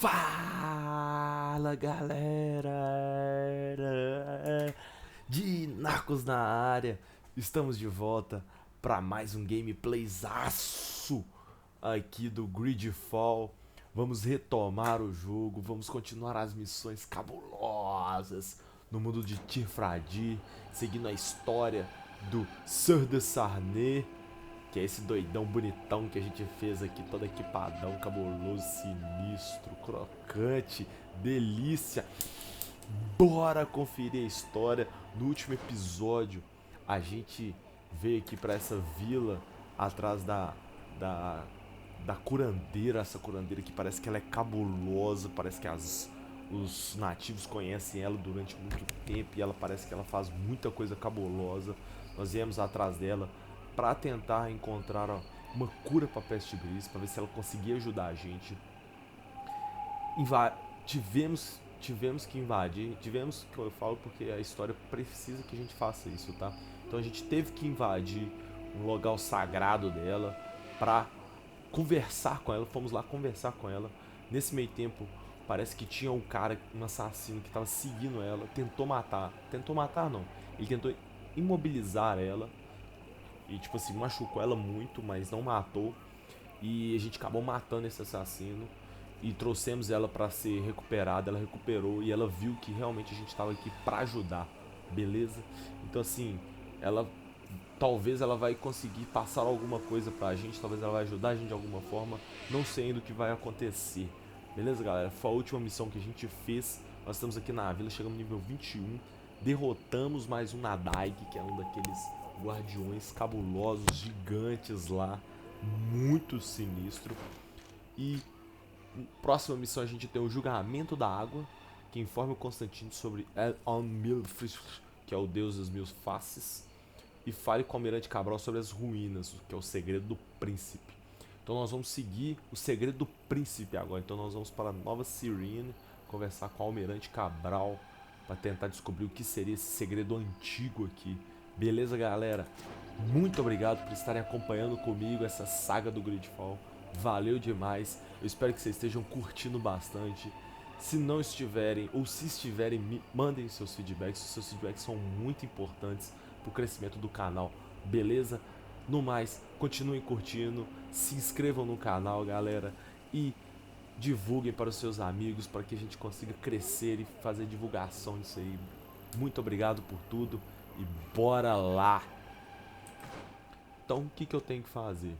Fala galera de Narcos na área, estamos de volta para mais um gameplayzaço aqui do Greedfall. Vamos retomar o jogo, vamos continuar as missões cabulosas no mundo de Teer Fradee, seguindo a história do Sardet, que é esse doidão bonitão que a gente fez aqui, todo equipadão, cabuloso, sinistro, crocante, delícia. Bora conferir a história. No último episódio a gente veio aqui para essa vila atrás da curandeira. Essa curandeira que parece que ela é cabulosa, parece que os nativos conhecem ela durante muito tempo e ela parece que ela faz muita coisa cabulosa. Nós viemos atrás dela para tentar encontrar uma cura para a peste gris, para ver se ela conseguia ajudar a gente. Tivemos que invadir, que eu falo porque a história precisa que a gente faça isso, tá? Então a gente teve que invadir um local sagrado dela para conversar com ela. Fomos lá conversar com ela. Nesse meio tempo, parece que tinha um cara, um assassino que estava seguindo ela, tentou matar não, ele tentou imobilizar ela. E tipo assim, machucou ela muito, mas não matou. E a gente acabou matando esse assassino e trouxemos ela pra ser recuperada. Ela recuperou e ela viu que realmente a gente tava aqui pra ajudar, beleza? Então assim, talvez ela vai conseguir passar alguma coisa pra gente, talvez ela vai ajudar a gente de alguma forma. Não sei ainda o que vai acontecer, beleza galera? Foi a última missão que a gente fez. Nós estamos aqui na vila, chegamos no nível 21. Derrotamos mais um Nadaig, que é um daqueles guardiões cabulosos, gigantes lá, muito sinistro. E na próxima missão a gente tem o julgamento da água, que informa o Constantino sobre que é o deus das mil faces, e fale com o Almirante Cabral sobre as ruínas, que é o segredo do príncipe. Então nós vamos seguir o segredo do príncipe agora. Então nós vamos para a Nova Sirene conversar com o Almirante Cabral para tentar descobrir o que seria esse segredo antigo aqui. Beleza, galera? Muito obrigado por estarem acompanhando comigo essa saga do Greedfall. Valeu demais. Eu espero que vocês estejam curtindo bastante. Se não estiverem, ou se estiverem, mandem seus feedbacks. Os seus feedbacks são muito importantes para o crescimento do canal. Beleza? No mais, continuem curtindo. Se inscrevam no canal, galera. E divulguem para os seus amigos, para que a gente consiga crescer e fazer divulgação disso aí. Muito obrigado por tudo e bora lá! Então o que eu tenho que fazer?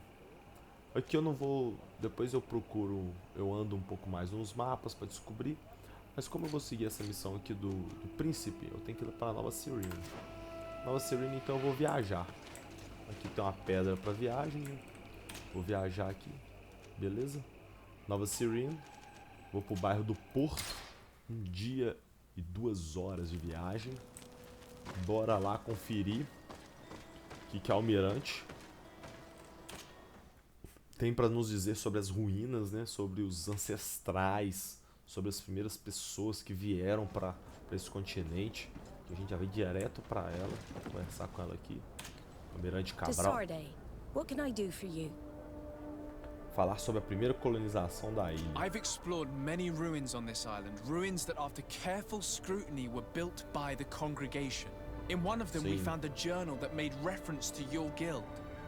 Aqui eu não vou, depois eu procuro, eu ando um pouco mais nos mapas para descobrir, mas como eu vou seguir essa missão aqui do príncipe, eu tenho que ir para a Nova Sirene. Nova Sirene, então eu vou viajar. Aqui tem uma pedra para viagem, vou viajar aqui, beleza? Nova Sirene, vou pro bairro do Porto, 1 dia e 2 horas de viagem. Bora lá conferir o que é o Almirante tem para nos dizer sobre as ruínas, né? Sobre os ancestrais, sobre as primeiras pessoas que vieram para esse continente. Que a gente já vai direto para ela, pra conversar com ela aqui. Almirante Cabral. Sardet, what can I do for you? Falar sobre a primeira colonização da ilha. I've explored many ruins on this island, ruins that after careful scrutiny were built by the congregation. In one of them we found a journal that made reference to your guild.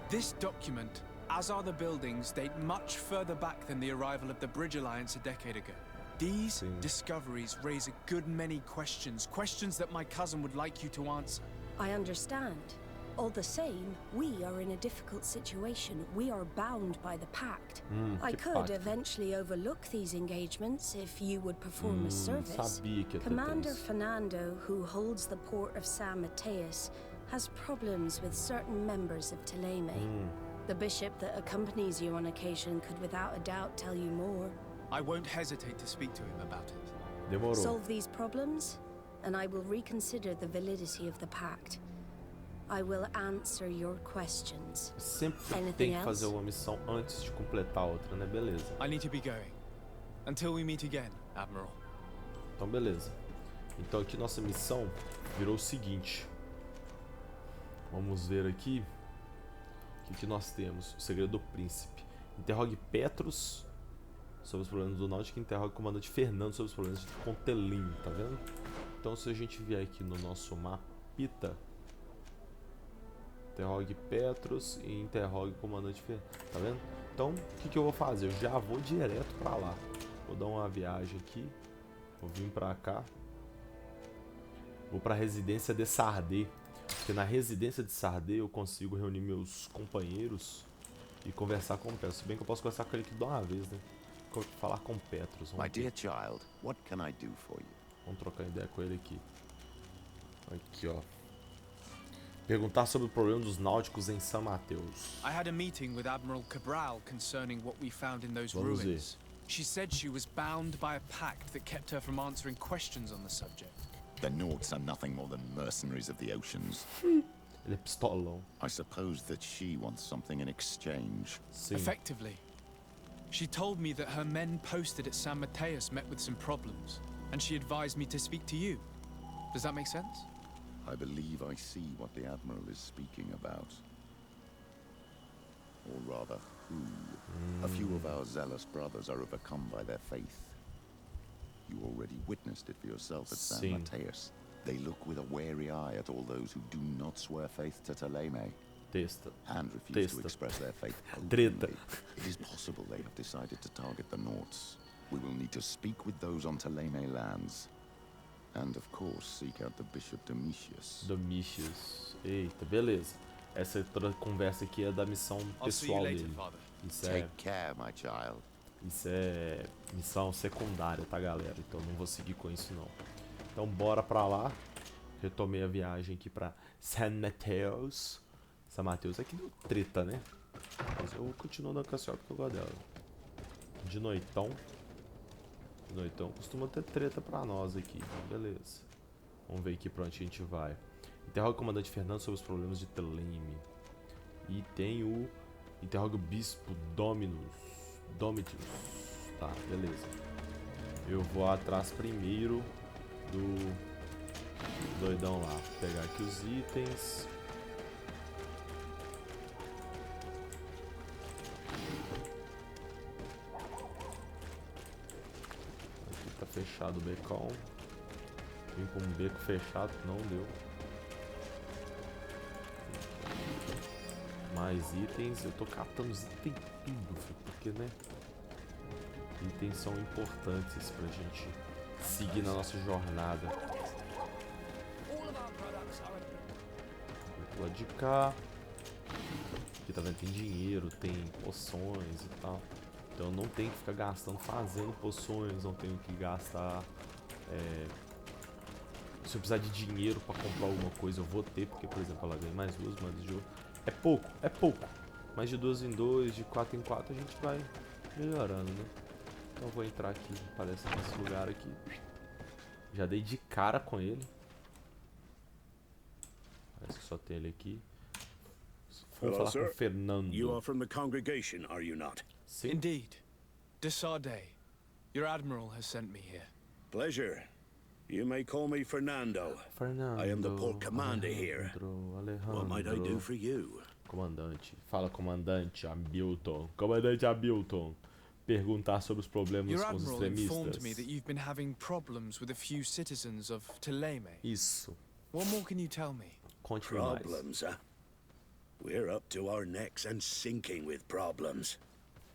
This document, as are the buildings, date much further back than the arrival of the Bridge Alliance a decade ago. These discoveries raise a good many questions, questions that my cousin would like you to answer. I understand. All the same, we are in a difficult situation. We are bound by the pact. I could eventually overlook these engagements if you would perform a service. Commander Fernando, who holds the port of San Mateus, has problems with certain members of Teleme. The bishop that accompanies you on occasion could without a doubt tell you more. I won't hesitate to speak to him about it. Demorou. Solve these problems, and I will reconsider the validity of the pact. I will answer your questions. Sempre tem que fazer uma missão antes de completar a outra, né? Beleza. I need to be going. Until we meet again, Admiral. Então beleza. Então aqui nossa missão virou o seguinte. Vamos ver aqui o que nós temos. O segredo do príncipe. Interrogue Petrus sobre os problemas do Náutico, interroga o comandante Fernando sobre os problemas de Contelim, tá vendo? Então se a gente vier aqui no nosso mapita, interrogue Petros e interrogue o comandante Fernando, tá vendo? Então o que eu vou fazer? Eu já vou direto pra lá. Vou dar uma viagem aqui, vou vir pra cá, vou pra residência de Sardet, porque na residência de Sardet eu consigo reunir meus companheiros e conversar com o Petros. Se bem que eu posso conversar com ele aqui de uma vez, né? Falar com Petros. My dear child, what can I do for you? Vamos trocar ideia com ele aqui. Aqui, ó. Perguntar sobre o problema dos náuticos em São Mateus. I had a meeting with Admiral Cabral concerning what we found in those Vamos ruins. She said she was bound by a pact that kept her from answering questions on the subject. The Nauts are nothing more than mercenaries of the oceans. Ele é pistolão. I suppose that she wants something in exchange. Sim. Effectively. She told me that her men posted at San Mateus met with some problems, and she advised me to speak to you. Does that make sense? I believe I see what the Admiral is speaking about. Or rather, who. A few of our zealous brothers are overcome by their faith. You already witnessed it for yourself at San Sim. Mateus. They look with a wary eye at all those who do not swear faith to Ptolemy Testa. and refuse to Testa. express their faith Treta. openly. It is possible they have decided to target the Nauts. We will need to speak with those on Ptolemy lands. And of course, seek out the Bishop Domitius. Domitius. Eita, beleza. Essa toda conversa aqui é da missão I'll see you pessoal later, dele. Father. Isso Take care, my child. é missão secundária, tá, galera? Então não vou seguir com isso, não. Então bora pra lá. Retomei a viagem aqui pra San Mateus. San Mateus aqui deu treta, né? Mas eu continuo andando com a senhora porque eu gosto dela. De noitão. De noitão costuma ter treta pra nós aqui. Beleza. Vamos ver aqui pra onde a gente vai. Interroga o comandante Fernando sobre os problemas de Teleme. E tem o... Interroga o bispo Domitius. Tá, beleza. Eu vou atrás primeiro do doidão lá. Vou pegar aqui os itens. Aqui tá fechado o becão. Vim com um beco fechado, não deu. Mais itens, eu tô catando os itens tudo, filho, porque, né? Itens são importantes pra gente seguir na nossa jornada. Do lado de cá. Aqui tá vendo? Tem dinheiro, tem poções e tal. Então eu não tenho que ficar gastando fazendo poções, não tenho que gastar. Se eu precisar de dinheiro pra comprar alguma coisa, eu vou ter, porque, por exemplo, ela ganha mais 2 moedas de ouro. É pouco. Mas de 2 em 2, de 4 em 4 a gente vai melhorando, né? Então eu vou entrar aqui, parece nesse lugar aqui. Já dei de cara com ele. Parece que só tem ele aqui. Vamos falar com o Fernando. You are from the congregation, are you not? Sim. Indeed. De Sardet. Your admiral has sent me here. Pleasure. You may call me Fernando. Fernando. I am the port commander here. What might I do for you? Comandante. Fala, comandante Hamilton. Comandante Hamilton. Perguntar sobre os problemas Your com os admiral informed me extremistas. that you've been having problems with a few citizens of Teleme. Isso. What more can you tell me? Conte-me mais. Problems, huh? We're up to our necks and sinking with problems.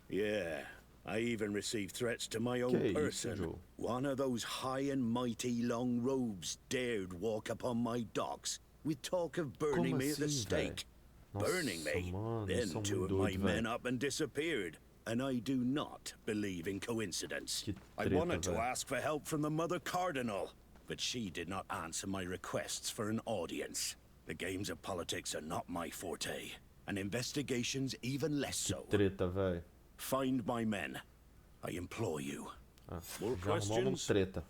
Yeah, I even received threats to my own Que isso, person. Joe? One of those high and mighty long robes dared walk upon my docks with talk of burning Como me at the assim, véi? stake. Nossa, Burning me. mano, Then são 2 muito of my doidos, men velho. up and disappeared. And I do not believe in coincidence. Que I treta, wanted to velho. ask for help from the Mother Cardinal, but she did not answer my requests for an audience. The games of politics are not my forte, and investigations even less so. Treta, velho. Find my men. I implore you. Ah, More já arrumamos questions? treta.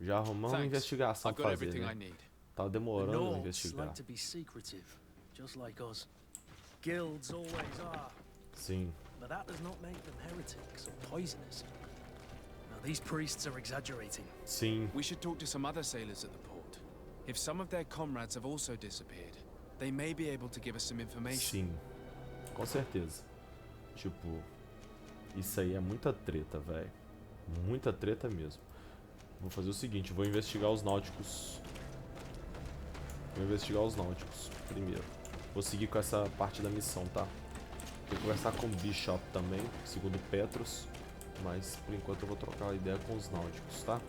Já arrumamos uma Thanks. investigação I've pra got fazer, everything I né? need. Tava The demorando a Nords investigar. like to be secretive, just like us. Guilds always are, Sim. but that does not make them heretics or poisonous. Now, these priests are exaggerating. Sim. We should talk to some other sailors at the port. If some of their comrades have also disappeared, they may be able to give us some information. Sim. Com certeza. Tipo, Isso aí é muita treta, velho. Muita treta mesmo. Vou fazer o seguinte, vou investigar os náuticos. Vou investigar os náuticos primeiro. Vou seguir com essa parte da missão, tá? Vou conversar com o Bishop também, segundo Petros. Mas por enquanto eu vou trocar a ideia com os náuticos, tá?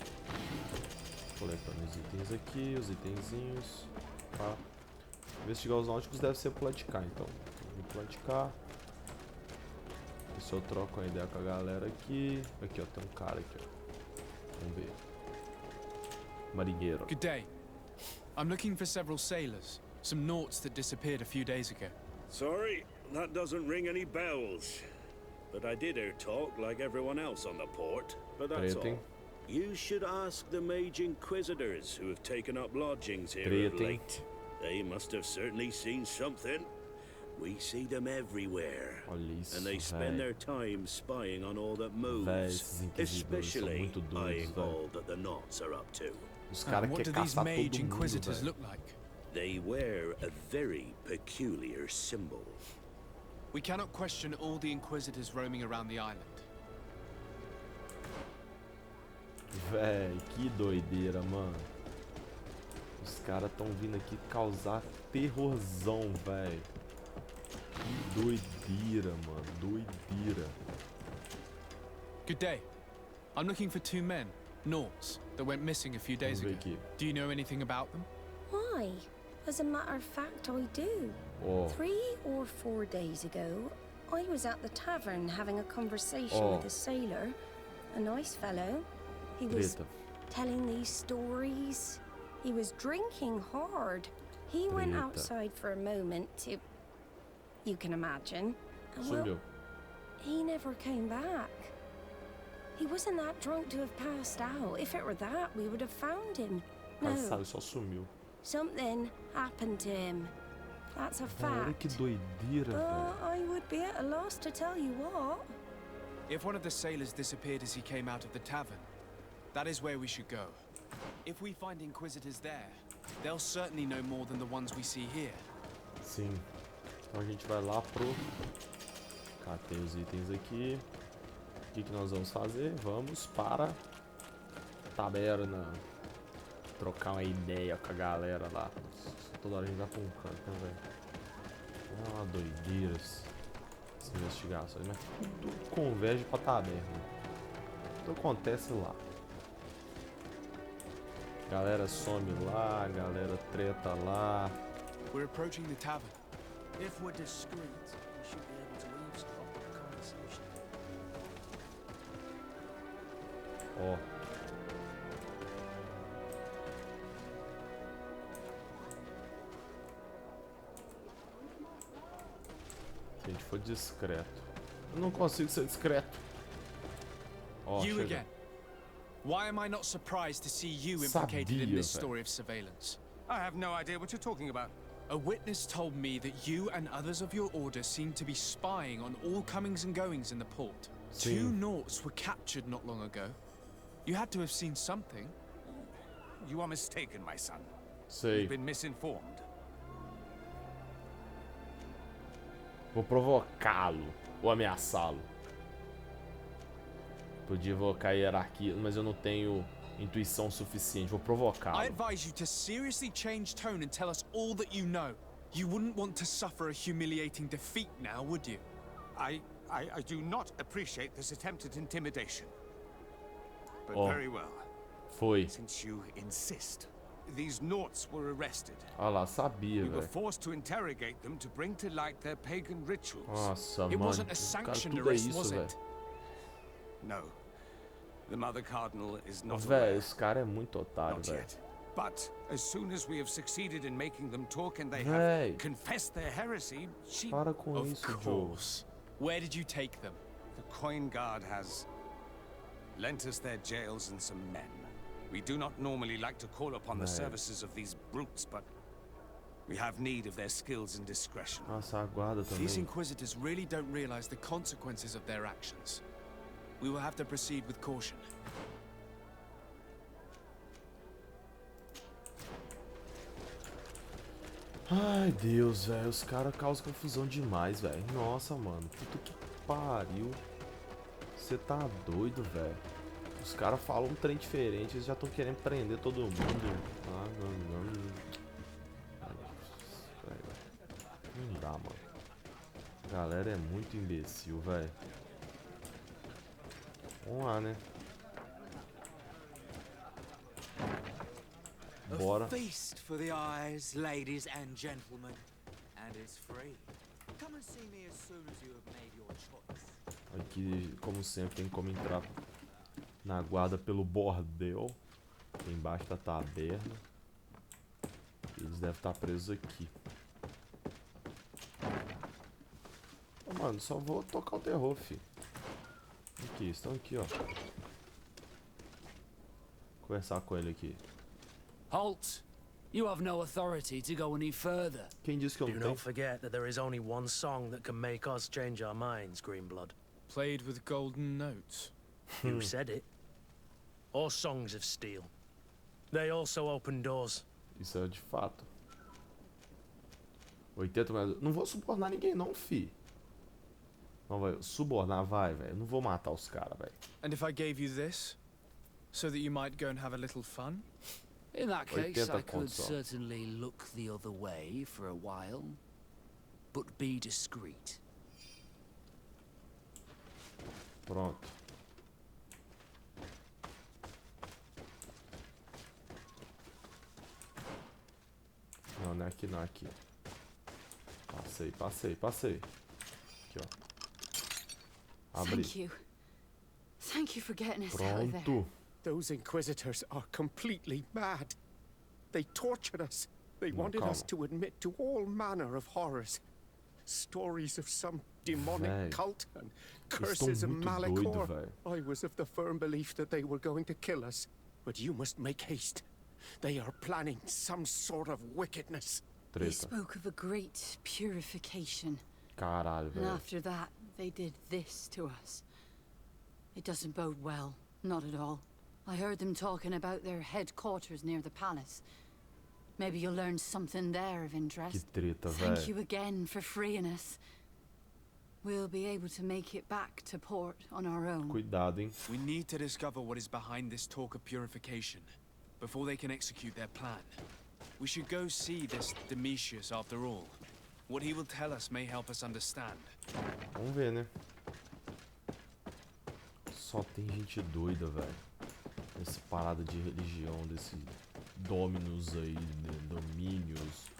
Coletando os itens aqui, os itenzinhos. Tá? Investigar os náuticos deve ser pro lado de cá, então. Vou pro lado de cá. Se eu troco a ideia com a galera aqui. Aqui, ó, tem um cara aqui, ó. Vamos ver. Marinheiro. Good day. I'm looking for several sailors. Some naughts that disappeared a few days ago. Sorry, that doesn't ring any bells. But I did hear talk like everyone else on the port. But that's all. You should ask the mage inquisitors who have taken up lodgings here of late. They must have certainly seen something. We see them everywhere, and they spend their time spying on all that moves, especially eyeing all that the knots are up to. What do these mage inquisitors look like? They wear a very peculiar symbol. We cannot question all the inquisitors roaming around the island. Véi, que doideira, mano. Os caras tão vindo aqui causar terrorzão, véi. Que doideira, mano. Doideira. Good day. I'm looking for two men, naughts, that went missing a few days ago. Do you know anything about them? Why? As a matter of fact, I do. 3 or 4 days ago, I was at the tavern having a conversation with a sailor, a nice fellow. He was telling these stories. He was drinking hard. He went outside for a moment to... You can imagine. And well, he never came back. He wasn't that drunk to have passed out. If it were that, we would have found him. No. Só sumiu. Something happened to him. That's a fact. Que doideira, velho. I would be at a loss to tell you what. If one of the sailors disappeared as he came out of the tavern, that is where we should go. If we find inquisitors there, they'll certainly know more than the ones we see here. Sim. Então a gente vai lá pro... Catei os itens aqui. O que nós vamos fazer? Vamos para taberna. Trocar uma ideia com a galera lá. Toda hora a gente vai pra um canto, né, velho? Ah, doideiras. Essas investigações, mas tudo converge pra taberna. Tudo acontece lá. Galera some lá, galera treta lá. We're approaching the tavern. If we're discreet, we should be able to eavesdrop on the conversation. Ó. Se a gente for discreto. Eu não consigo ser discreto. Ó, you chega. again. Why am I not surprised to see you implicated in this story of surveillance? I have no idea what you're talking about. A witness told me that you and others of your order seem to be spying on all comings and goings in the port. Sim. 2 naughts were captured not long ago. You had to have seen something. You are mistaken, my son. Sei. You've been misinformed. Vou provocá-lo ou ameaçá-lo. Podia evocar a hierarquia, mas eu não tenho intuição suficiente. Vou provocá-lo. I advise you to seriously change tone and tell us all that you know. You wouldn't want to suffer a humiliating defeat now, would you? I do not appreciate this attempt at intimidation. But very well. Foi. Since you insist, these naughts were arrested. Ah lá, sabia, We were velho. forced to interrogate them to bring to light their pagan rituals. Nossa, It mano. wasn't a Cara, sanctioned tudo é arrest, isso, was velho. it? No. The Mother Cardinal is not Velho, aware. esse cara é muito otário, Not velho. yet. But as soon as we have succeeded in making them talk and they Véi. have confessed their heresy, she... Para com Of isso, Joe. course. Where did you take them? The Coin Guard has lent us their jails and some men. We do not normally like to call upon the services of these brutes, but we have need of their skills and discretion. Nossa, a guarda These também. inquisitors really don't realize the consequences of their actions. We will have to proceed with caution. Ai, Deus, velho. Os caras causam confusão demais, velho. Nossa, mano. Puta que pariu. Você tá doido, velho. Os caras falam um trem diferente, eles já estão querendo prender todo mundo. Ah, não dá, mano. A galera é muito imbecil, velho. Vamos lá, né? Bora. A feast for the eyes, ladies and gentlemen, and it's free. Come and see me as soon as you have made your choice. Aqui, como sempre, tem como entrar na guarda pelo bordel. Aqui embaixo da taberna. Eles devem estar presos aqui. Oh, mano, só vou tocar o terror, fi. Aqui, estão aqui, ó. Conversar com ele aqui. Halt! You have no authority to go any further. Quem disse que eu não Do tenho? not forget that there is only one song that can make us change our minds, Greenblood. Played with golden notes. You said it. Or songs of steel. They also open doors. Isso é de fato. 80 mais... Não vou subornar ninguém não, fi. Não, vai. Subornar, vai, velho. Não vou matar os caras, velho. And if I gave you this, so that you might go and have a little fun? In that case, 80 I could conto só. certainly look the other way for a while. But be discreet. Pronto. Não, não é aqui, não é aqui. Passei. Aqui, ó. Abri. Thank you. Thank you for getting us out of there. Pronto. Those Inquisitors are completely mad. They tortured us. They wanted us to admit to all manner of horrors. Stories of some demonic cult and curses of Malachor. I was of the firm belief that they were going to kill us. But you must make haste. They are planning some sort of wickedness. They spoke of a great purification. Caralho, And velho. after that, they did this to us. It doesn't bode well. Not at all. I heard them talking about their headquarters near the palace. Maybe you'll learn something there of interest. Que treta, Thank you again for freeing us. We'll be able to make it back to port on our own. Cuidado, hein? We need to discover what is behind this talk of purification before they can execute their plan. We should go see this Domitius after all. What he will tell us may help us understand. Vamos ver, né? Só tem gente doida, velho. Essa parada de religião, desse Dominus aí, né? Domínios,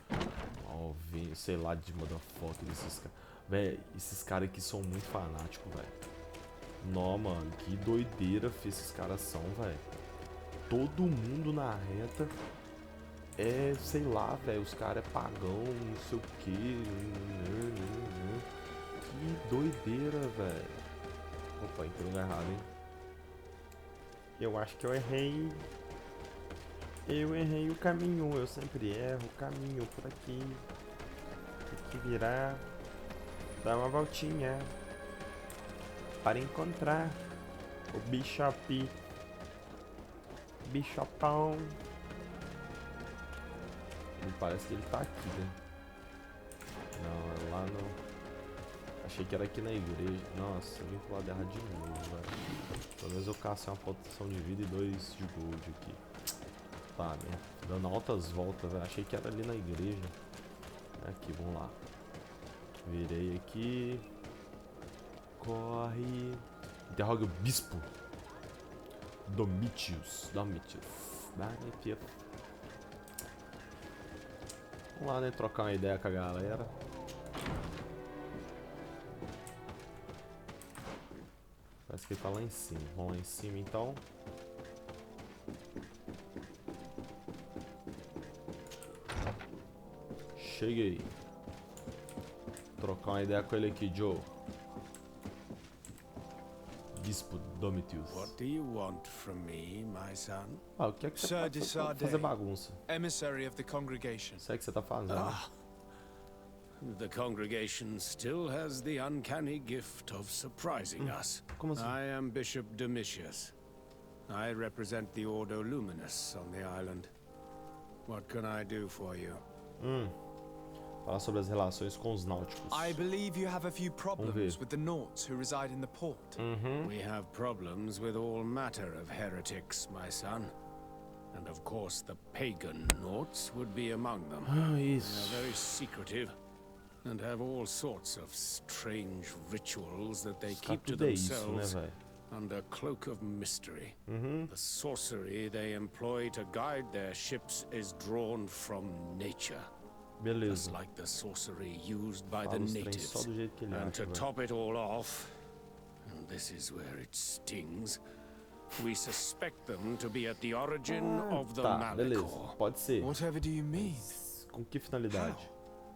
sei lá, de motherfucker desses caras. Velho, esses caras aqui são muito fanáticos, velho. Não, mano, que doideira que esses caras são, velho. Todo mundo na reta é, sei lá, velho, os caras é pagão, não sei o que. Que doideira, velho. Opa, entrei no errado, hein? Eu acho que eu errei. Eu errei o caminho, eu sempre erro o caminho por aqui. Tem que virar, dar uma voltinha para encontrar o Bichopão. Me parece que ele tá aqui, né? Não, é lá no... Achei que era aqui na igreja. Nossa, eu vim pro lado errado de novo, velho. Pelo menos eu cacei uma poção de vida e 2 de gold aqui. Tá, né? Dando altas voltas, velho. Achei que era ali na igreja. Aqui, vamos lá. Virei aqui. Corre. Interroga o bispo. Domitius. Vamos lá, né? Trocar uma ideia com a galera. Parece que ele tá lá em cima. Vamos lá em cima então. Cheguei. Trocar uma ideia com ele aqui, Joe. Bispo Domitius. What do you want from me, my son? Ah, o que é que você pode fazer bagunça? Emissary of the congregation. Isso é que você tá fazendo. Ah. The congregation still has the uncanny gift of surprising us. Como assim? I am Bishop Domitius. I represent the Ordo Luminous on the island. What can I do for you? Falar sobre as relações com os náuticos. I believe you have a few problems with the Nauts who reside in the port. We have problems with all matter of heretics, my son. And of course the pagan Nauts would be among them. They are very secretive and have all sorts of strange rituals that they keep to themselves under cloak of mystery. The sorcery they employ to guide their ships is drawn from nature. Just like the sorcery used by the natives. And to top it all off, and this is where it stings, we suspect them to be at the origin of the Malachor. Pode ser. Whatever do you mean? Com que finalidade?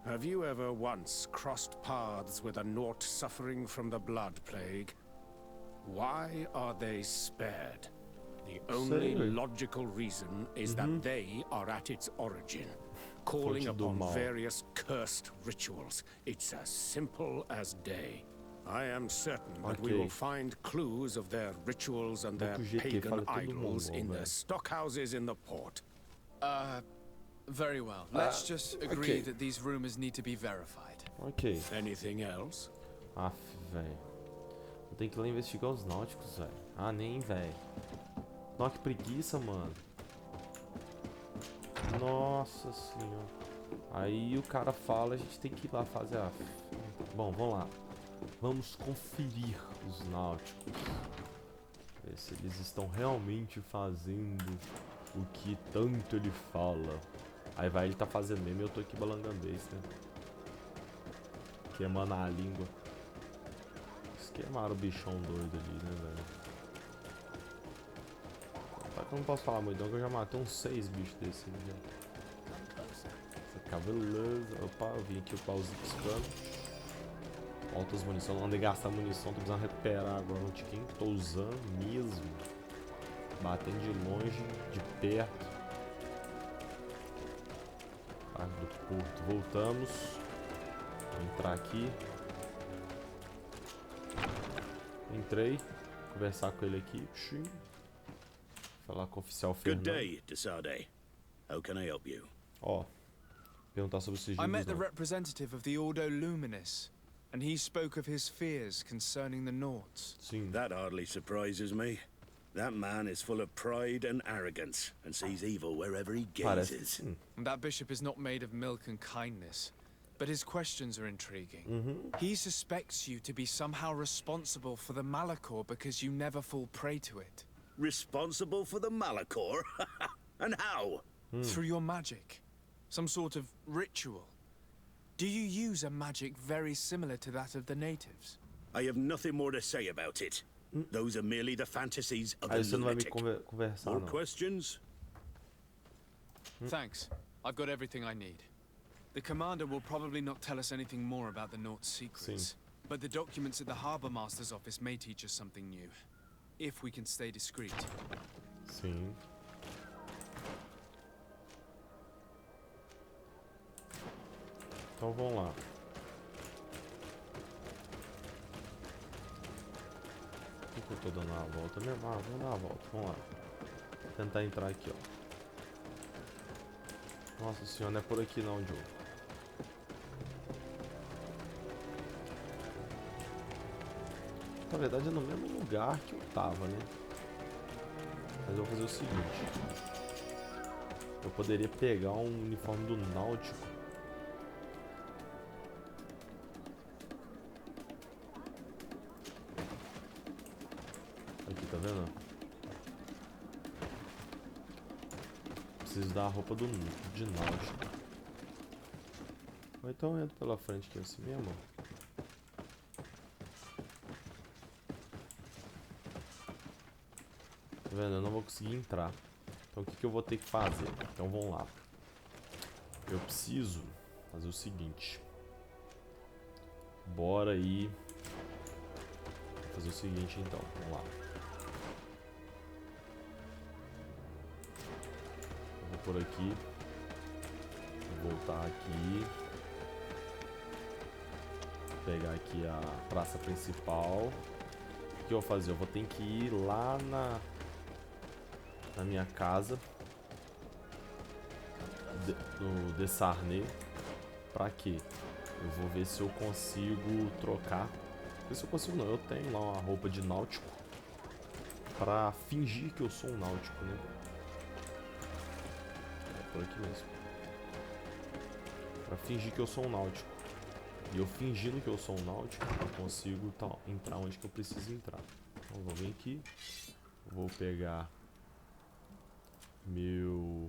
Have you ever once crossed paths with a Naut suffering from the blood plague? Why are they spared? The only logical reason is that they are at its origin, calling upon various cursed rituals. It's as simple as day. I am certain that we will find clues of their rituals and their pagan idols in the stockhouses in the port. Very well. Let's just agree that these rumors need to be verified. Ok. Anything else? Aff, velho. Eu tenho que ir lá investigar os náuticos, velho. Ah, nem, velho. Nossa, que preguiça, mano. Nossa senhora. Aí o cara fala, a gente tem que ir lá fazer a... Bom, vamos lá. Vamos conferir os náuticos. Ver se eles estão realmente fazendo o que tanto ele fala. Aí vai, ele tá fazendo mesmo e eu tô aqui balangandês, né? Queimando a língua. Queimaram o bichão doido ali, né, velho? Só que eu não posso falar muito não, que eu já matei uns 6 bichos desses ali já. Essa cabelosa. Opa, eu vim aqui o pauzinho piscando. Altas munição, não andei gastando munição, tô precisando recuperar agora um tiquinho. Tô usando mesmo. Batendo de longe, de perto. Parque do Porto. Voltamos. Vou entrar aqui. Entrei. Conversar com ele aqui. Falar com o oficial Fernando. Good day, Sardet. How can I help you? Ó. Perguntar sobre os sigilos. I met the representative of the Ordo Luminis, and he spoke of his fears concerning the Nauts. Sim. That hardly surprises me. That man is full of pride and arrogance, and sees evil wherever he gazes. That bishop is not made of milk and kindness, but his questions are intriguing. He suspects you to be somehow responsible for the Malachor because you never fall prey to it. Responsible for the Malachor? And how? Through your magic. Some sort of ritual. Do you use a magic very similar to that of the natives? I have nothing more to say about it. Those are merely the fantasies of a Você não vai me lunatic. conversar, More não. questions? Thanks. I've got everything I need. The commander will probably not tell us anything more about the Naut's secrets. But the documents at the Harbor Master's office may teach us something new. If we can stay discreet. Sim. Então vamos lá. Por que eu tô dando uma volta mesmo? Ah, vamos dar uma volta, vamos lá. Vou tentar entrar aqui, ó. Nossa senhora, não é por aqui não, Joe. Na verdade é no mesmo lugar que eu tava, né? Mas eu vou fazer o seguinte. Eu poderia pegar um uniforme do náutico. Aqui, tá vendo? Preciso da roupa de náutico. Ou então eu entro pela frente aqui assim mesmo. Tá vendo? Eu não vou conseguir entrar. Então o que eu vou ter que fazer? Então vamos lá. Eu preciso fazer o seguinte. Bora aí. Vou fazer o seguinte então. Vamos lá. Eu vou por aqui. Vou voltar aqui. Vou pegar aqui a praça principal. O que eu vou fazer? Eu vou ter que ir lá na minha casa no de Sardet Pra quê? Eu vou ver se eu consigo trocar. Não sei se eu consigo não, eu tenho lá uma roupa de náutico pra fingir que eu sou um náutico, né? É por aqui mesmo. Pra fingir que eu sou um náutico. E eu fingindo que eu sou um náutico, eu consigo entrar onde que eu preciso entrar. Então vou vir aqui. Vou pegar meu...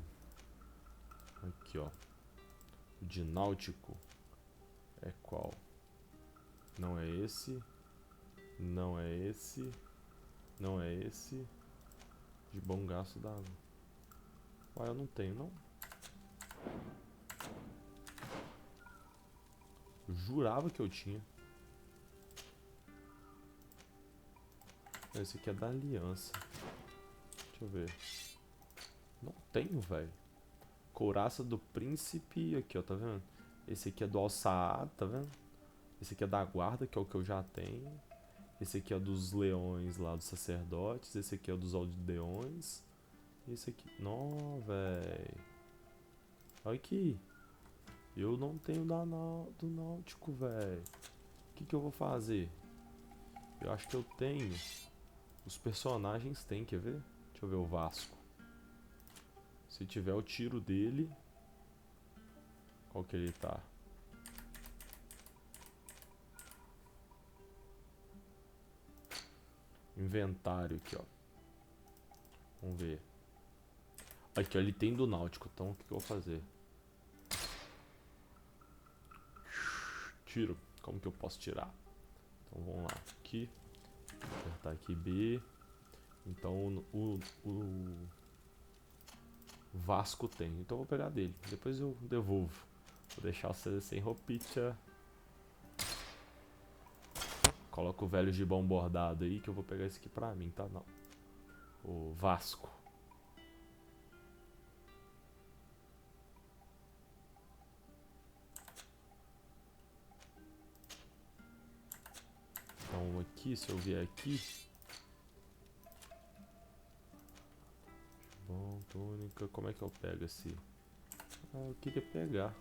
Aqui, ó. O de náutico é qual? Não é esse. Não é esse. Não é esse. De bom gasto d'água. Ué, eu não tenho, não. Eu jurava que eu tinha. Esse aqui é da aliança. Deixa eu ver. Não tenho, velho. Couraça do príncipe. Aqui, ó, tá vendo? Esse aqui é do alçaado, tá vendo? Esse aqui é da guarda, que é o que eu já tenho. Esse aqui é dos leões lá, dos sacerdotes. Esse aqui é dos aldeões. Esse aqui... Não, velho. Olha aqui. Eu não tenho do náutico, velho. O que eu vou fazer? Eu acho que eu tenho. Os personagens têm, quer ver? Deixa eu ver o Vasco. Se tiver o tiro dele... Qual que ele tá? Inventário aqui, ó. Vamos ver. Aqui, ó, ele tem do náutico. Então, o que eu vou fazer? Tiro. Como que eu posso tirar? Então, vamos lá. Aqui. Apertar aqui B. Então, o Vasco tem. Então, eu vou pegar dele. Depois eu devolvo. Vou deixar você sem roupinha. Coloca o velho gibão bordado aí, que eu vou pegar esse aqui pra mim, tá? Não. O Vasco. Então aqui, se eu vier aqui... Bom, túnica... Como é que eu pego esse? Ah, eu queria pegar.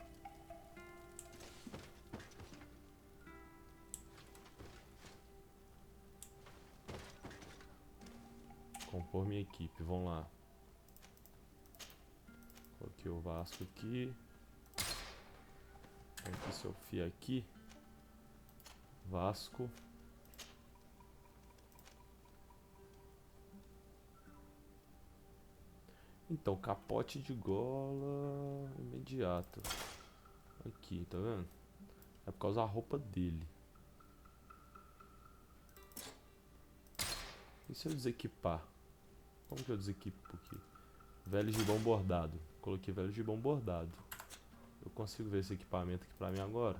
Compor minha equipe, vamos lá. Coloquei o Vasco aqui. Aqui, se eu fiar aqui. Vasco. Então, capote de gola imediato. Aqui, tá vendo? É por causa da roupa dele. E se eu desequipar? Como que eu desequipo aqui? Velho gibão bordado. Coloquei velho gibão bordado. Eu consigo ver esse equipamento aqui pra mim agora?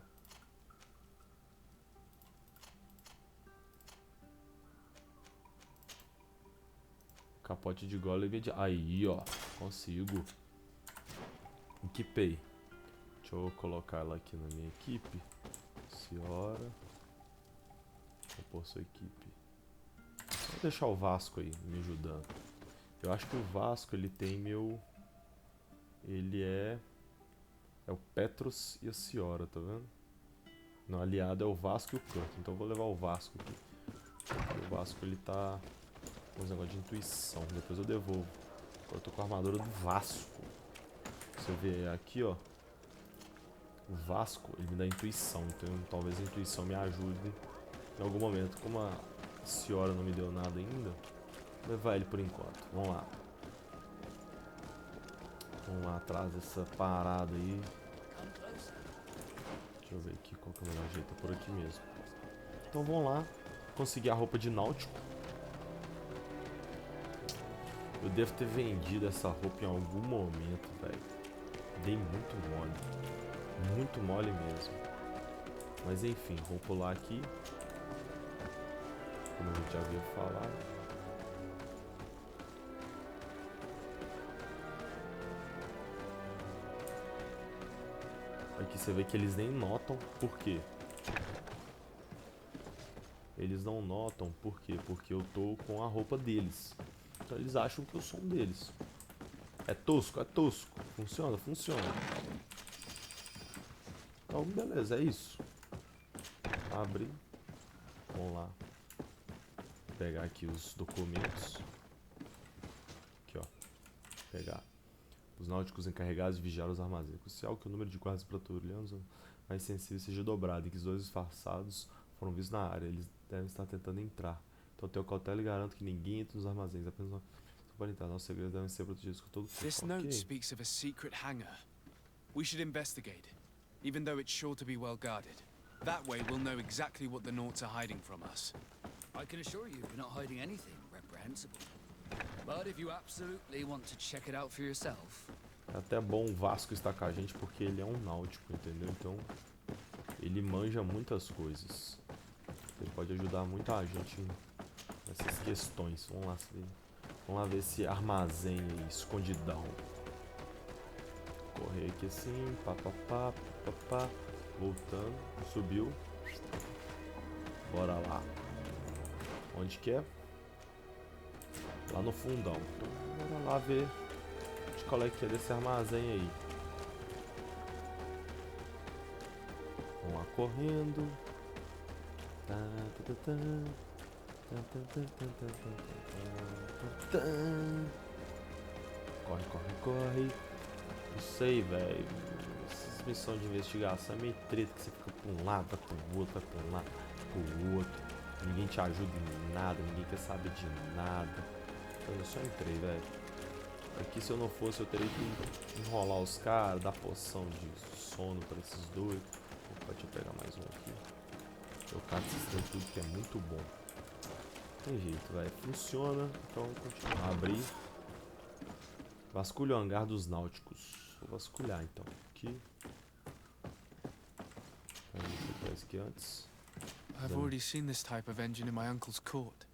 Capote de gola imediato. Aí, ó. Consigo. Equipei. Deixa eu colocar ela aqui na minha equipe. Senhora. Vou pôr sua equipe. Vou deixar o Vasco aí me ajudando. Eu acho que o Vasco ele tem meu... Ele é o Petros e a Senhora, tá vendo? No aliado é o Vasco e o Kurt. Então eu vou levar o Vasco aqui. Porque o Vasco ele tá com uns negócios de intuição. Depois eu devolvo. Agora eu tô com a armadura do Vasco. Se eu ver aqui, ó. O Vasco ele me dá intuição. Então talvez a intuição me ajude em algum momento. Como a Senhora não me deu nada ainda, vou levar ele por enquanto. Vamos lá. Vamos lá atrás dessa parada aí. Deixa eu ver aqui qual que é o melhor jeito. É por aqui mesmo. Então vamos lá. Conseguir a roupa de náutico. Eu devo ter vendido essa roupa em algum momento, velho. Dei muito mole. Muito mole mesmo. Mas enfim, vou pular aqui. Como a gente já havia falado. Aqui você vê que eles nem notam. Por quê? Eles não notam. Por quê? Porque eu tô com a roupa deles. Então eles acham que eu sou um deles. É tosco? É tosco. Funciona? Funciona. Então Então, beleza, é isso. Abre. Vamos lá. Pegar aqui os documentos. Aqui, ó. Pegar. Os náuticos encarregados de vigiar os armazéns. É crucial que o número de guardas patrulhando mais sensíveis seja dobrado e que os 2 disfarçados foram vistos na área. Eles devem estar tentando entrar. Então tenho cautela e garanto que ninguém entre nos armazéns. Apenas uma para entrar. Nossos segredos devem ser protegidos com todo custo. This note speaks of a secret hangar. We should investigate, even though it's sure to be well guarded. That way we'll know exactly what the Naughts are hiding from us. I can assure you we're not hiding anything reprehensible. But if you absolutely want to check it out for yourself. É até bom o Vasco estar com a gente porque ele é um náutico, entendeu? Então ele manja muitas coisas. Ele pode ajudar muito a gente nessas questões. Vamos lá ver esse armazém aí, escondidão. Correr aqui assim, pá. Voltando, subiu. Bora lá. Onde que é? Lá no fundão. Então, bora lá ver qual é que é desse armazém aí. Vamos lá correndo. Corre. Não sei, velho. Essas missões de investigação é meio treta, que você fica pra um lado, vai pro outro, vai pra um lado, pro outro. Ninguém te ajuda em nada, ninguém quer saber de nada. Então eu só entrei, velho. Aqui se eu não fosse eu teria que enrolar os caras, dar poção de sono pra esses dois. Opa, deixa eu pegar mais um aqui. Eu cato esses trem tudo que é muito bom. Tem jeito, velho. Funciona. Então vamos continuar. Abrir. Vasculha o hangar dos náuticos. Vou vasculhar então. Aqui. Esse aqui antes. I've already seen this type of engine in my uncle's court.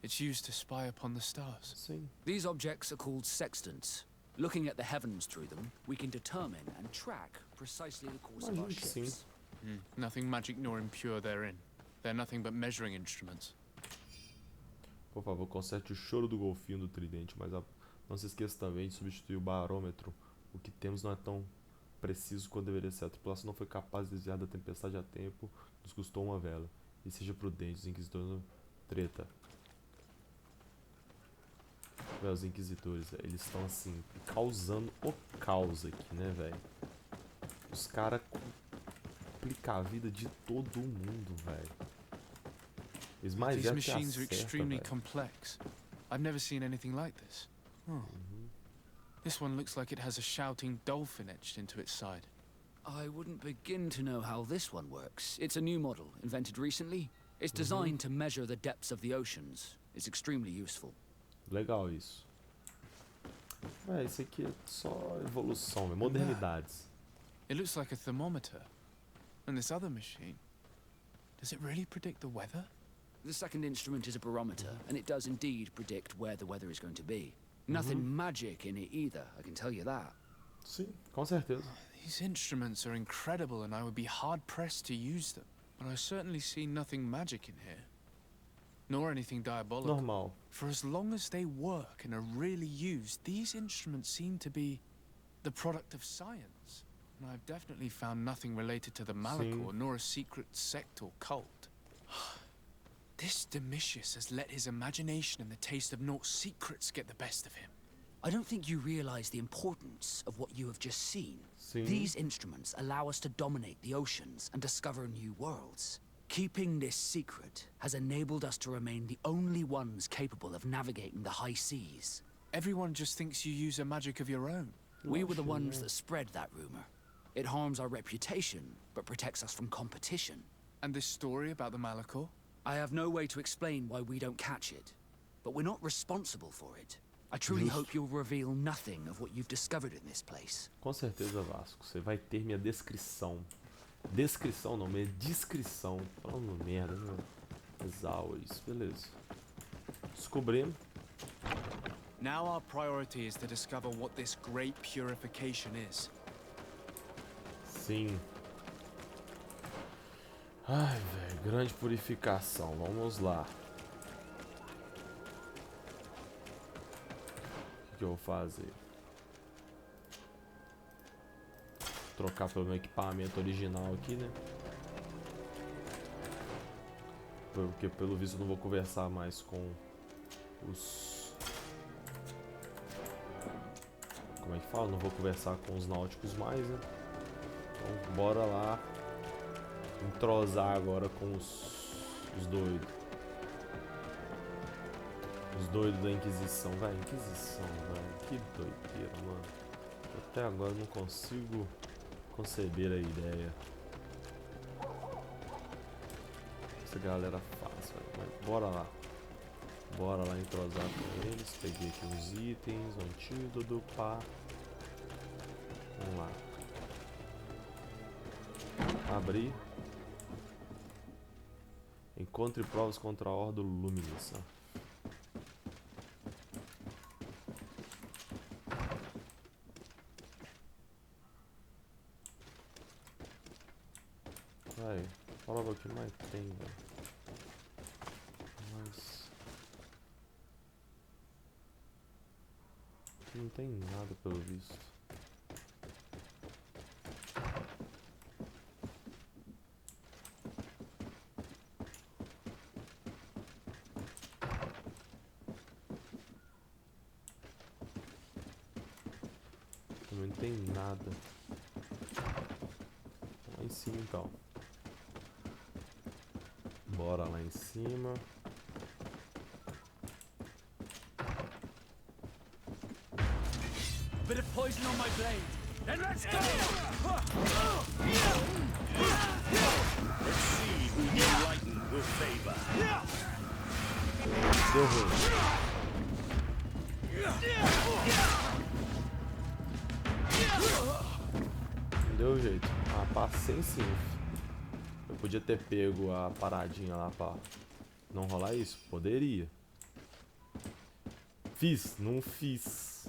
It's used to spy upon the stars. Sim. These objects are called sextants. Looking at the heavens through them, we can determine and track precisely the course of our ships. Nothing magic nor impure therein. They're nothing but measuring instruments. Por favor, conserte o choro do golfinho do tridente, mas não se esqueça também de substituir o barômetro. O que temos não é tão preciso quanto deveria ser. A tripulação não foi capaz de desviar da tempestade a tempo, nos custou uma vela. E seja prudente, os inquisidores treta. Os inquisidores, eles estão assim, causando o caos aqui, né, velho? Os caras complicam a vida de todo mundo, velho. Eles mais These machines are extremely complex. I've never seen anything like this. This one looks like it has a shouting dolphin etched into its side. I wouldn't begin to know how this one works. It's a new model, invented recently. It's designed to measure the depths of the oceans. It's extremely useful. Legal isso. Isso aqui é só evolução, modernidades. It looks like a thermometer. And this other machine, does it really predict the weather? The second instrument is a barometer, and it does indeed predict where the weather is going to be. Nothing magic in it either, I can tell you that. Sim, com certeza. These instruments are incredible and I would be hard-pressed to use them. But I certainly see nothing magic in here. Nor anything diabolical. Normal. For as long as they work and are really used, these instruments seem to be the product of science. And I've definitely found nothing related to the Malachor, nor a secret sect or cult. This Domitius has let his imagination and the taste of Naught's secrets get the best of him. I don't think you realize the importance of what you have just seen. Sim. These instruments allow us to dominate the oceans and discover new worlds. Keeping this secret has enabled us to remain the only ones capable of navigating the high seas. Everyone just thinks you use a magic of your own. We were the ones that spread that rumor. It harms our reputation, but protects us from competition. And this story about the Malachor? I have no way to explain why we don't catch it, but we're not responsible for it. I truly hope you'll reveal nothing of what you've discovered in this place. Com certeza, Vasco. Você vai ter minha descrição. Descrição não, minha descrição. Falando merda, né? Exaus, beleza. Descobrimos. Now our priority is to discover what this great purification is. Sim. Ai, velho, grande purificação. Vamos lá. O que eu vou fazer? trocar pelo meu equipamento original aqui, né? Porque pelo visto eu não vou conversar mais com os... Como é que fala? Não vou conversar com os náuticos mais, né? Então bora lá entrosar agora com os doidos. Os doidos da Inquisição. Vai, Inquisição, velho. Que doideira, mano. Até agora eu não consigo conceber a ideia. Essa galera faz, velho. Mas bora lá. Bora lá entrosar com eles. Peguei aqui uns itens, um antídoto, pá. Vamos lá. Abrir. Encontre provas contra a Horda Luminis. Vai, prova que mais tem, velho. Mas não tem nada pelo visto. Não tem nada. Lá em cima então. Bora lá em cima. Bit of poison on my blade. Then let's go! Let's see who the enlightened will favor. Deu ruim. Não deu jeito. Ah, passei sim. Eu podia ter pego a paradinha lá pra não rolar isso? Poderia. Fiz, não fiz.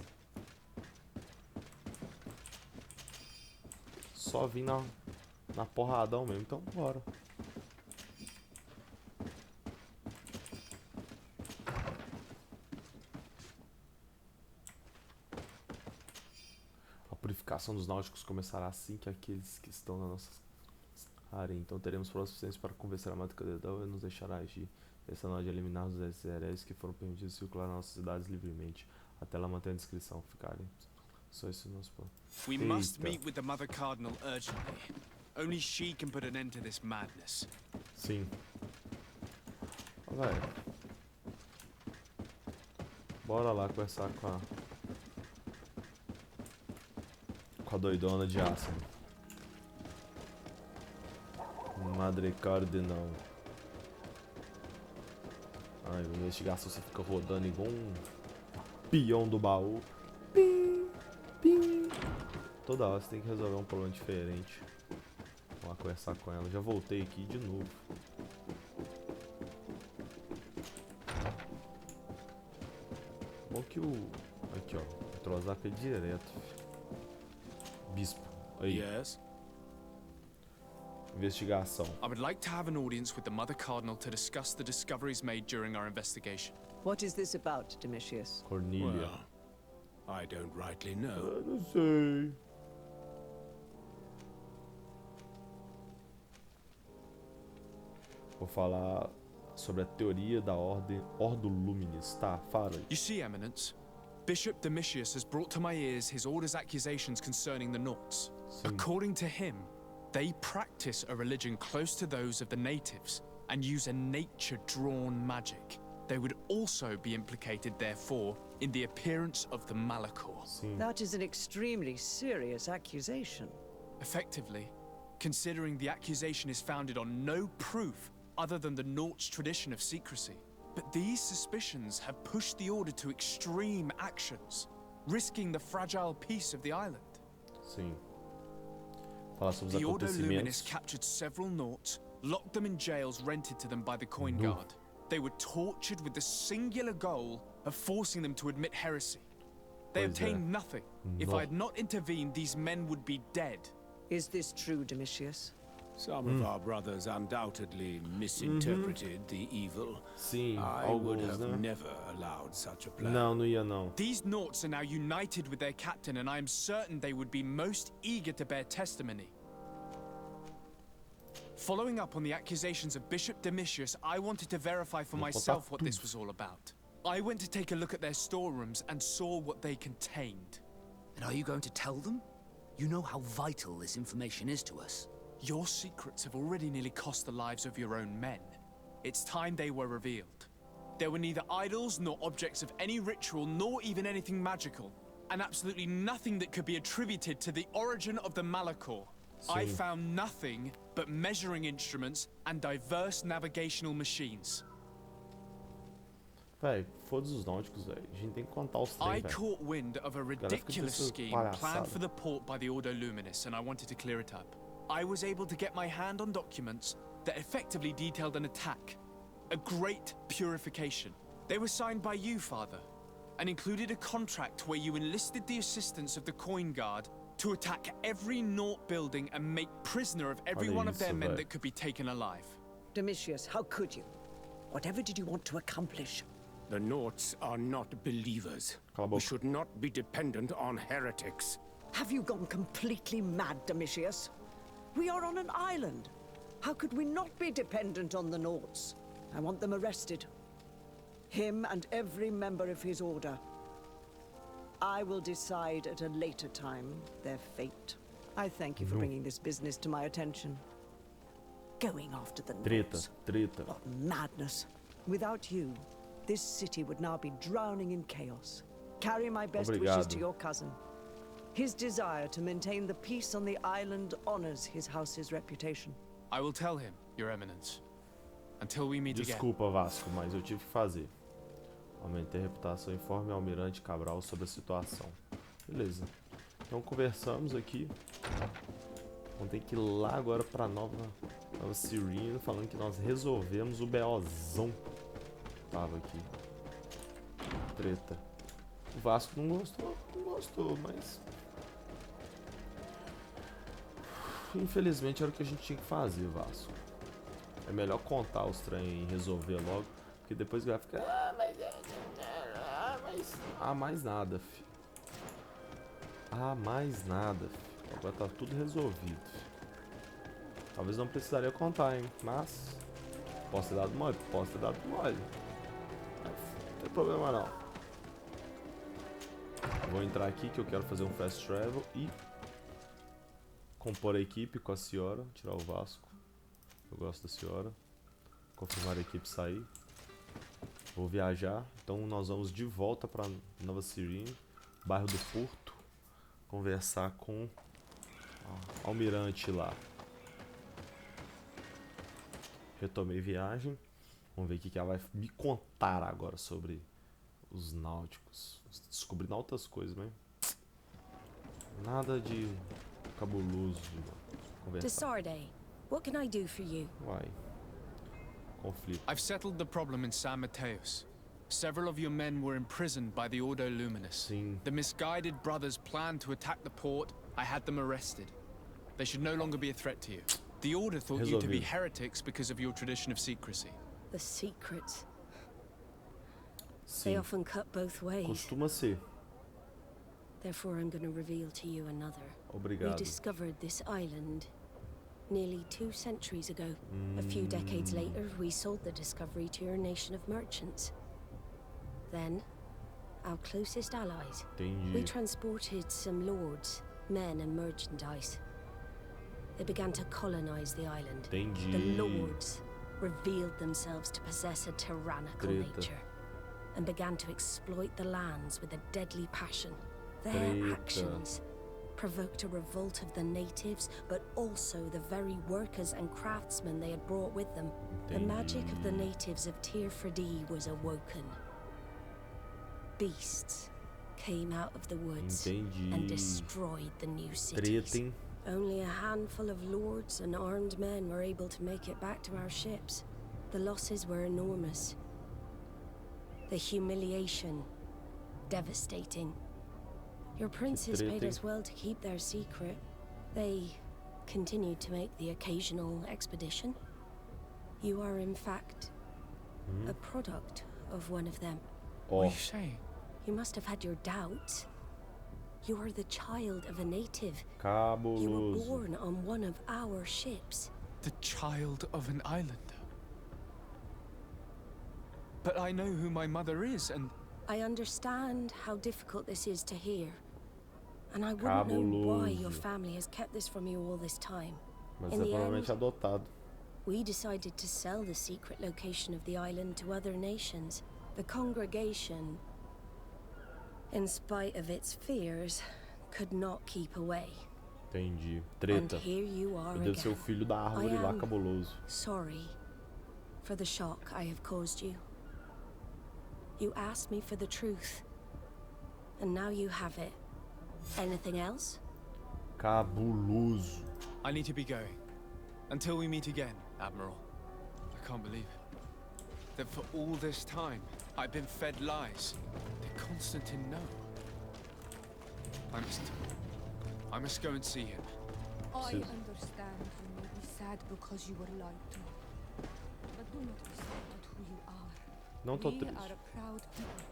Só vim na porradão mesmo, então bora. A purificação dos náuticos começará assim que aqueles que estão na nossa área. Então teremos provas suficientes para convencer a Mata Catedral e nos deixará agir. Essa não é de eliminar os heréis que foram permitidos circular nas nossas cidades livremente. Até ela manter a descrição ficarem. Só isso nosso plano. We must meet with the Mother Cardinal urgently. Only she can put an end to this madness. Sim. Vai. Bora lá conversar com a doidona de aço. Madre Cardinal. Ai, a investigação você fica rodando igual um peão do baú. Pim, pim. Toda hora você tem que resolver um problema diferente. Vamos lá conversar com ela. Já voltei aqui de novo. Bom que o... Aqui, ó. Entrosar aqui direto. Bispo. Aí. Yes. Investigação. I would like to have an audience with the Mother Cardinal to discuss the discoveries made during our investigation. What is this about, Domitius? Cornelia. Well, I don't rightly know. Eu não sei. Vou falar sobre a teoria da Ordo Luminis. Tá, fala. You see, Eminence, Bishop Domitius has brought to my ears his order's accusations concerning the Nauts. Sim. According to him, they practice a religion close to those of the natives and use a nature-drawn magic. They would also be implicated, therefore, in the appearance of the Malachor. Sim. That is an extremely serious accusation. Effectively, considering the accusation is founded on no proof other than the Nauts' tradition of secrecy. But these suspicions have pushed the Order to extreme actions, risking the fragile peace of the island. Sim. Falar sobre os The Ordo Luminis acontecimentos. captured several Nauts, locked them in jails rented to them by the Coin Guard. They were tortured with the singular goal of forcing them to admit heresy. They obtained nothing. If I had not intervened, these men would be dead. Is this true, Domitius? Some of our brothers undoubtedly misinterpreted the evil. Sim, I would alguns, have né? never allowed such a plan. Não ia não. These Naughts are now united with their captain, and I am certain they would be most eager to bear testimony. Following up on the accusations of Bishop Domitius, I wanted to verify for myself what this was all about. I went to take a look at their storerooms and saw what they contained. And are you going to tell them? You know how vital this information is to us. Your secrets have already nearly cost the lives of your own men. It's time they were revealed. There were neither idols nor objects of any ritual, nor even anything magical, and absolutely nothing that could be attributed to the origin of the Malachor. I found nothing but measuring instruments and diverse navigational machines. Véi, foda-se os náuticos, velho. A gente tem que contar os trem, I velho. caught wind of a ridiculous scheme planned for the port by the Ordo Luminis, and I wanted to clear it up. I was able to get my hand on documents that effectively detailed an attack, a great purification. They were signed by you, Father, and included a contract where you enlisted the assistance of the Coin Guard to attack every Naught building and make prisoner of every one of their men that could be taken alive. Domitius, how could you? Whatever did you want to accomplish? The Naughts are not believers. We should not be dependent on heretics. Have you gone completely mad, Domitius? We are on an island. How could we not be dependent on the Naughts? I want them arrested. Him and every member of his order. I will decide at a later time their fate. I thank you for bringing this business to my attention. Going after the Naughts. What madness. Without you, this city would now be drowning in chaos. Carry my best wishes to your cousin. His desire to maintain the peace on the island honors his house's reputation. I will tell him, Your Eminence. Until we meet again. Desculpa, Vasco, mas eu tive que fazer. Aumentei a reputação, informe ao Almirante Cabral sobre a situação. Beleza. Então conversamos aqui. Vamos ter que ir lá agora pra Nova Sirene, falando que nós resolvemos o BOzão. Tava aqui. Treta. O Vasco não gostou, mas... Infelizmente era o que a gente tinha que fazer, Vasco. É melhor contar os trem e resolver logo, porque depois vai ficar... mais nada, filho. Mais nada, filho. Agora tá tudo resolvido, filho. Talvez não precisaria contar, hein, mas... Posso ter dado mole? Posso ter dado mole. Não tem problema não. Vou entrar aqui que eu quero fazer um fast travel e... compor a equipe com a senhora, tirar o Vasco. Eu gosto da senhora. Confirmar a equipe sair. Vou viajar. Então nós vamos de volta para Nova Sirene, bairro do Porto, conversar com o almirante lá. Retomei viagem. Vamos ver o que ela vai me contar agora sobre os náuticos. Descobrindo altas coisas, né? Nada de cabuloso. To Sardet, what can I do for you? Why? Conflito. I've settled the problem in San Mateus. Several of your men were imprisoned by the Ordo Luminis. Sim. The misguided brothers planned to attack the port. I had them arrested. They should no longer be a threat to you. The Order thought you to be heretics because of your tradition of secrecy. The secrets. Sim. They often cut both ways. Costuma ser. Therefore, I'm going to reveal to you another. Obrigado. We discovered this island nearly 2 centuries ago. A few decades later, we sold the discovery to your nation of merchants. Then, our closest allies. Entendi. We transported some lords, men, and merchandise. They began to colonize the island. Entendi. The lords revealed themselves to possess a tyrannical nature and began to exploit the lands with a deadly passion. Their actions provoked a revolt of the natives, but also the very workers and craftsmen they had brought with them. The magic of the natives of Teer Fradee was awoken. Beasts came out of the woods and destroyed the new cities. Only a handful of lords and armed men were able to make it back to our ships. The losses were enormous. The humiliation, devastating. Your princes paid us well to keep their secret. They continued to make the occasional expedition. You are, in fact, a product of one of them. What are you saying? You must have had your doubts. You are the child of a native. Cabuloso. You were born on one of our ships. The child of an islander? But I know who my mother is, and... I understand how difficult this is to hear. And I wouldn't know why your family has kept this from you all this time. Mas In é the provavelmente end, adotado. we decided to sell the secret location of the island to other nations. The congregation, in spite of its fears, could not keep away. Entendi. And Treta. here you are Eu devo ser o again. filho da I árvore lá, am cabuloso. sorry for the shock I have caused you. You asked me for the truth, and now you have it. Anything else? Cabuloso. I need to be going. Until we meet again, Admiral. I can't believe it. That for all this time, I've been fed lies. Did Constantine know? I must go and see him. I understand you may be sad because you were lied to. But do not be sad about who you are. Não tô We triste. are a proud people.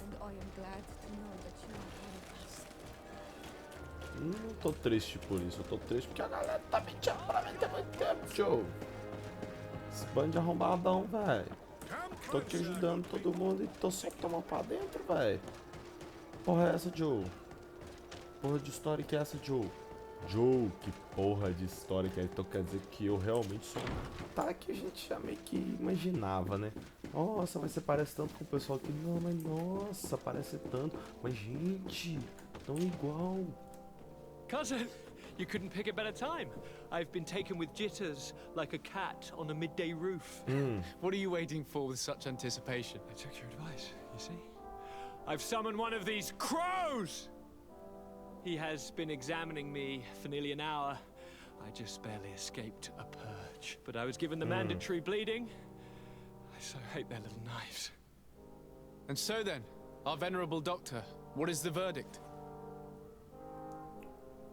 And I am glad to know that you are one of us. Não tô triste por isso, eu tô triste porque a galera tá mentindo pra mim tem muito tempo, Joe. Esse bando de arrombadão, velho. Tô te ajudando todo mundo e tô só tomando pra dentro, velho. Porra é essa, Joe? Porra de história que é essa, Joe? Joe, que porra de história que é? Então quer dizer que eu realmente sou... Tá, que a gente já meio que imaginava, né? Nossa, mas você parece tanto com o pessoal aqui. Não, mas nossa, parece tanto. Mas gente, tão igual. Cousin, you couldn't pick a better time. I've been taken with jitters like a cat on a midday roof. What are you waiting for with such anticipation? I took your advice, you see. I've summoned one of these crows! He has been examining me for nearly an hour. I just barely escaped a purge. But I was given the mandatory bleeding. I so hate their little knives. And so then, our venerable doctor, what is the verdict?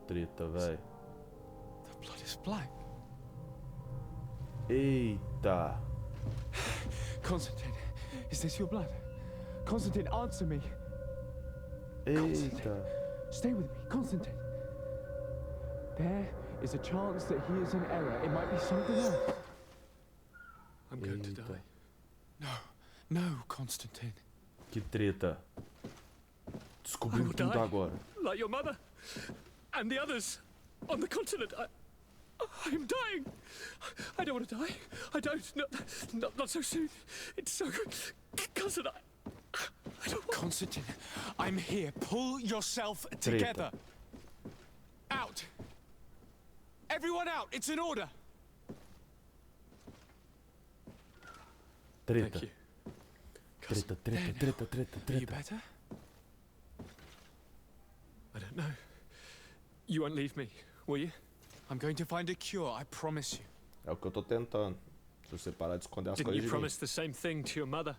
Treta, velho. The blood is black. Eita. Constantine, is this your blood? Constantine, answer me. Eita. Stay with me, Constantine. There is a chance that he is in error. It might be something else. I'm going to die. No, Constantine. Que treta. Descobrindo tudo agora. Like your mother and the others on the continent. I am dying. I don't want to die. I don't. Not so soon. It's so good. Cousin, I don't want... Constantine, I'm here. Pull yourself together. Out. Everyone out. It's an order. Treta. Thank you. Treta. Are you better? I don't know. You won't leave me, will you? I'm going to find a cure, I promise you. É o que eu tô tentando. Se você parar de esconder as Didn't coisas you de mim. promise the same thing to your mother?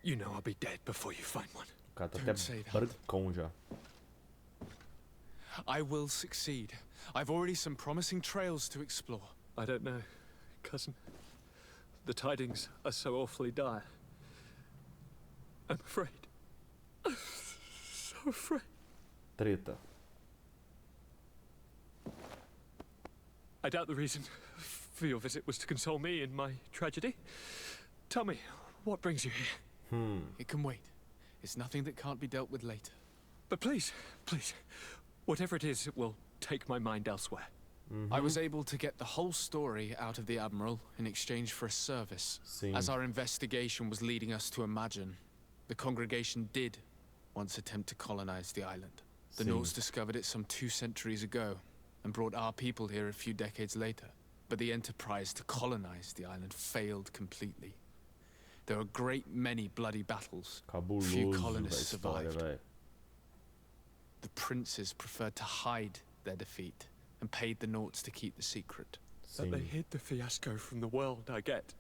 You know I'll be dead before you find one. O cara tá Don't até say that. brancão já. I will succeed. I've already some promising trails to explore. I don't know, cousin. The tidings are so awfully dire. I'm afraid. I'm so afraid. Treta. I doubt the reason for your visit was to console me in my tragedy. Tell me, what brings you here? It can wait. It's nothing that can't be dealt with later. But please, whatever it is, it will take my mind elsewhere. I was able to get the whole story out of the Admiral in exchange for a service. Sim. As our investigation was leading us to imagine, the congregation did once attempt to colonize the island. The Sim. Norse discovered it some 2 centuries ago and brought our people here a few decades later. But the enterprise to colonize the island failed completely. There were a great many bloody battles. Few Cabuloso da colonists história, survived. velho. The princes preferred to hide their defeat and paid the Norts to keep the secret. That Sim. they hid the fiasco from the world, I get.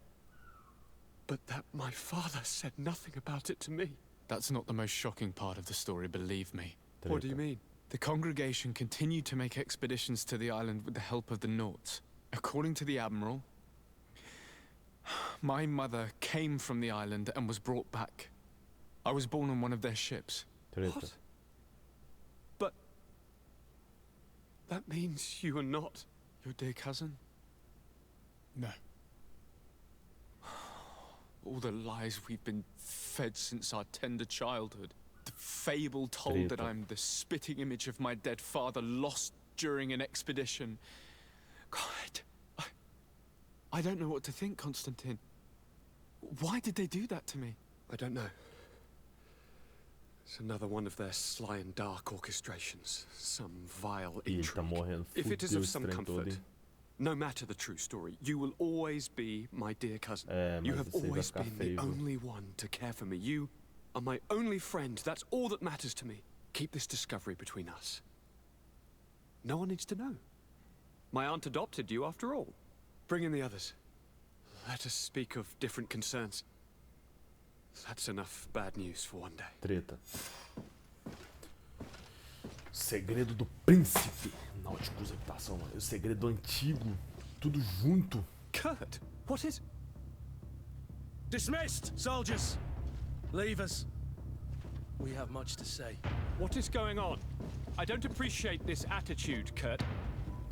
But that my father said nothing about it to me. That's not the most shocking part of the story, believe me. What do Treta. you mean? The congregation continued to make expeditions to the island with the help of the Nauts. According to the Admiral, my mother came from the island and was brought back. I was born on one of their ships. What? But that means you are not your dear cousin? No. All the lies we've been fed since our tender childhood. The fable told that I'm the spitting image of my dead father lost during an expedition. God, I don't know what to think, Constantine. Why did they do that to me? I don't know. It's another one of their sly and dark orchestrations. Some vile intrigue. If it is of some comfort, no matter the true story, you will always be my dear cousin. You have always been the only one to care for me. You are my only friend. That's all that matters to me. Keep this discovery between us. No one needs to know. My aunt adopted you after all. Bring in the others. Let us speak of different concerns. That's enough bad news for one day. Treta. Segredo do príncipe. Na última executação, mano. O segredo antigo. Tudo junto. Kurt, what is... Dismissed, soldiers! Leave us. We have much to say. What is going on? I don't appreciate this attitude, Kurt.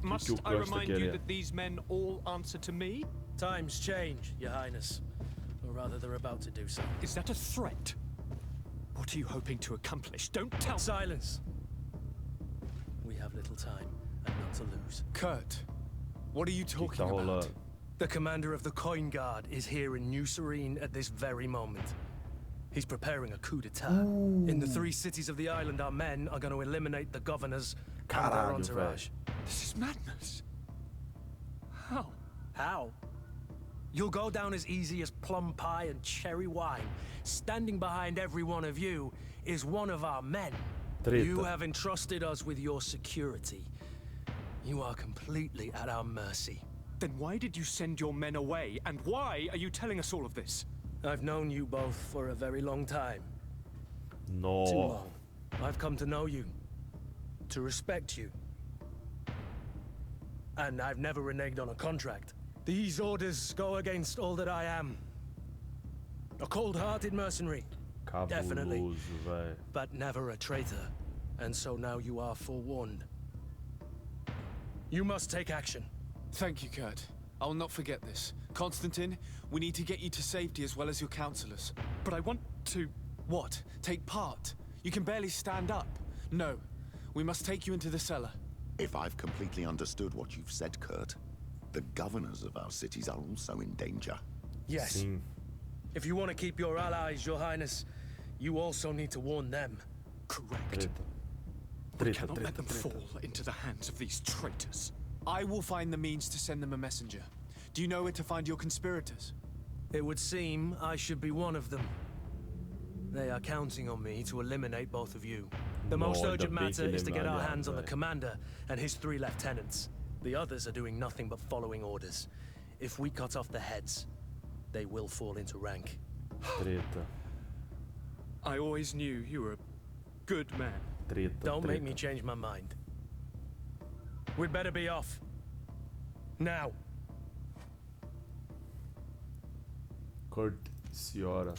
Must I remind you that these men all answer to me? Times change, Your Highness. Or rather, they're about to do so. Is that a threat? What are you hoping to accomplish? Don't tell... Silence! We have little time, and not to lose. Kurt, what are you talking about? The commander of the Coin Guard is here in New Serene at this very moment. He's preparing a coup d'etat. In the 3 cities of the island, our men are going to eliminate the governors and their entourage. This is madness. How? How? You'll go down as easy as plum pie and cherry wine. Standing behind every one of you is one of our men. You have entrusted us with your security. You are completely at our mercy. Then why did you send your men away? And why are you telling us all of this? I've known you both for a very long time. No. Too long. I've come to know you. To respect you. And I've never reneged on a contract. These orders go against all that I am. A cold-hearted mercenary. Definitely. But never a traitor. And so now you are forewarned. You must take action. Thank you, Kurt. I'll not forget this. Constantine, we need to get you to safety as well as your counselors. But I want to... What? Take part? You can barely stand up. No. We must take you into the cellar. If I've completely understood what you've said, Kurt, the governors of our cities are also in danger. Yes. If you want to keep your allies, Your Highness, you also need to warn them. Correct. We cannot let them fall into the hands of these traitors. I will find the means to send them a messenger. Do you know where to find your conspirators? It would seem I should be one of them. They are counting on me to eliminate both of you. The most urgent matter is to get our hands on the commander and his 3 lieutenants. The others are doing nothing but following orders. If we cut off the heads, they will fall into rank. Treta. I always knew you were a good man. Don't make me change my mind. We'd better be off. Now. Kurt, senhora.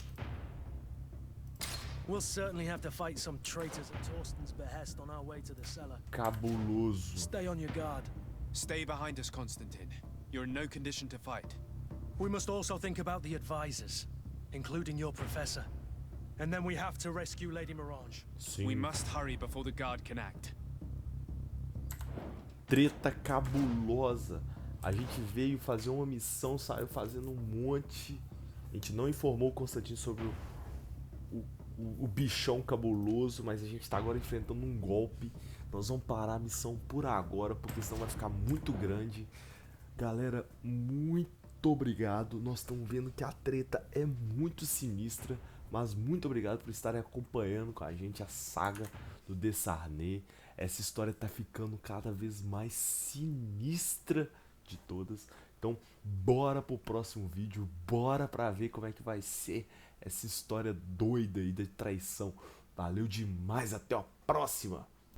We'll certainly have to fight some traitors at Torsten's behest on our way to the cellar. Cabuloso. Stay on your guard. Stay behind us, Constantine. You're in no condition to fight. We must also think about the advisors, including your professor. And then we have to rescue Lady Mirange. We must hurry before the guard can act. Treta cabulosa. A gente veio fazer uma missão, saiu fazendo um monte. A gente não informou o Constantino sobre o bichão cabuloso, mas a gente tá agora enfrentando um golpe. Nós vamos parar a missão por agora, porque senão vai ficar muito grande. Galera, muito obrigado. Nós estamos vendo que a treta é muito sinistra, mas muito obrigado por estarem acompanhando com a gente a saga do Desarnet. Essa história tá ficando cada vez mais sinistra de todas. Então, bora pro próximo vídeo, bora pra ver como é que vai ser essa história doida aí de traição. Valeu demais, até a próxima!